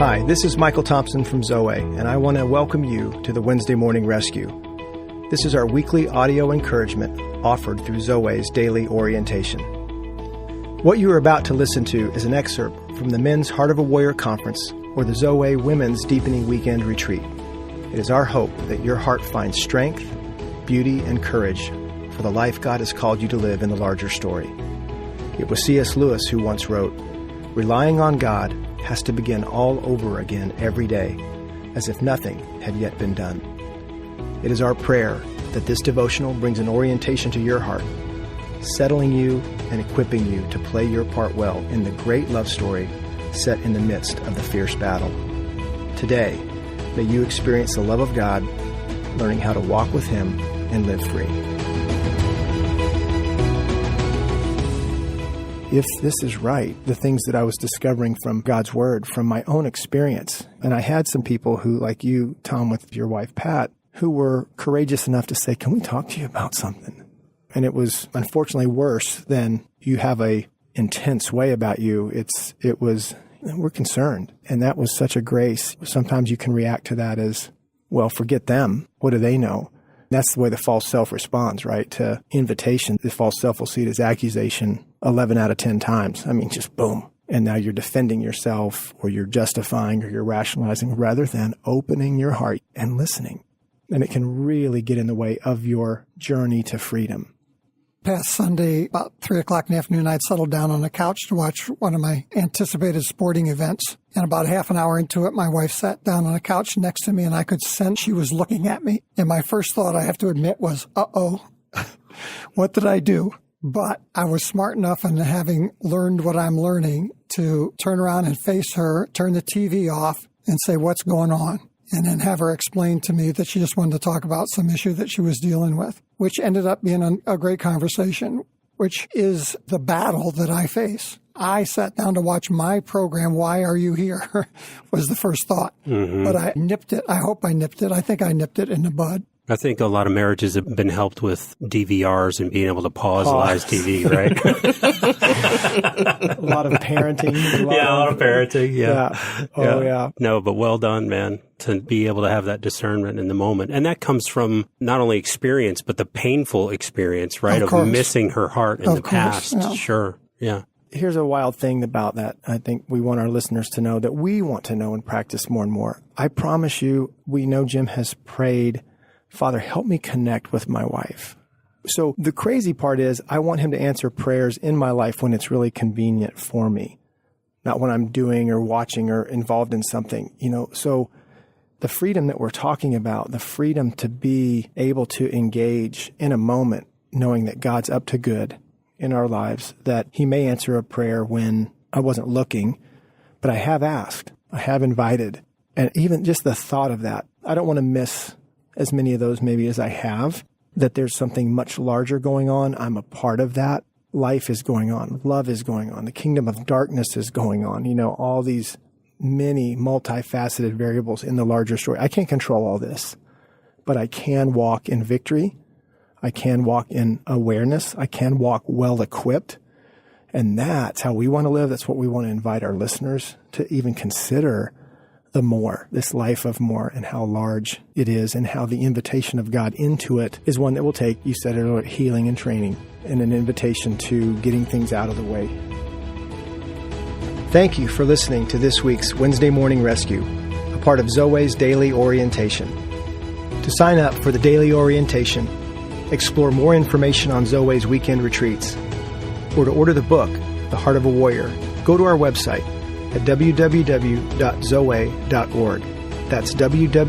Hi, this is Michael Thompson from Zoe, and I want to welcome you to the Wednesday Morning Rescue. This is our weekly audio encouragement offered through Zoe's daily orientation. What you are about to listen to is an excerpt from the Men's Heart of a Warrior Conference or the Zoe Women's Deepening Weekend Retreat. It is our hope that your heart finds strength, beauty, and courage for the life God has called you to live in the larger story. It was C.S. Lewis who once wrote, "Relying on God has to begin all over again every day, as if nothing had yet been done." It is our prayer that this devotional brings an orientation to your heart, settling you and equipping you to play your part well in the great love story set in the midst of the fierce battle. Today, may you experience the love of God, learning how to walk with Him and live free. If this is right, the things that I was discovering from God's Word, from my own experience, and I had some people who, like you, Tom, with your wife, Pat, who were courageous enough to say, "Can we talk to you about something?" And it was unfortunately worse than you have a intense way about you. It was, we're concerned. And that was such a grace. Sometimes you can react to that as, well, forget them. What do they know? That's the way the false self responds, right? To invitation, the false self will see it as accusation 11 out of 10 times. I mean, just boom. And now you're defending yourself, or you're justifying, or you're rationalizing, rather than opening your heart and listening. And it can really get in the way of your journey to freedom. Past Sunday, about 3 o'clock in the afternoon, I'd settled down on the couch to watch one of my anticipated sporting events. And about half an hour into it, my wife sat down on the couch next to me, and I could sense she was looking at me. And my first thought, I have to admit, was, uh-oh, what did I do? But I was smart enough, and having learned what I'm learning, to turn around and face her, turn the TV off, and say, "What's going on?" And then have her explain to me that she just wanted to talk about some issue that she was dealing with, which ended up being a great conversation, which is the battle that I face. I sat down to watch my program, "Why Are You Here?" was the first thought. Mm-hmm. But I nipped it. I hope I nipped it. I think I nipped it in the bud. I think a lot of marriages have been helped with DVRs and being able to pause live TV, right? A lot of parenting. A lot of parenting. Yeah. Yeah. No, but well done, man, to be able to have that discernment in the moment. And that comes from not only experience, but the painful experience, right? Of missing her heart in the past. Yeah. Sure. Yeah. Here's a wild thing about that. I think we want our listeners to know that we want to know and practice more and more. I promise you, we know Jim has prayed, "Father, help me connect with my wife." So the crazy part is I want him to answer prayers in my life when it's really convenient for me, not when I'm doing or watching or involved in something, So the freedom that we're talking about, the freedom to be able to engage in a moment, knowing that God's up to good in our lives, that He may answer a prayer when I wasn't looking, but I have asked, I have invited. And even just the thought of that, I don't want to miss as many of those maybe as I have, that there's something much larger going on. I'm a part of that. Life is going on. Love is going on. The kingdom of darkness is going on. All these many multifaceted variables in the larger story. I can't control all this, but I can walk in victory. I can walk in awareness. I can walk well equipped. And that's how we want to live. That's what we want to invite our listeners to even consider. The more, this life of more, and how large it is, and how the invitation of God into it is one that will take, you said earlier, healing and training, and an invitation to getting things out of the way. Thank you for listening to this week's Wednesday Morning Rescue, a part of Zoe's Daily Orientation. To sign up for the Daily Orientation, explore more information on Zoe's weekend retreats, or to order the book, The Heart of a Warrior, go to our website at www.zoe.org. That's www.zoweh.org.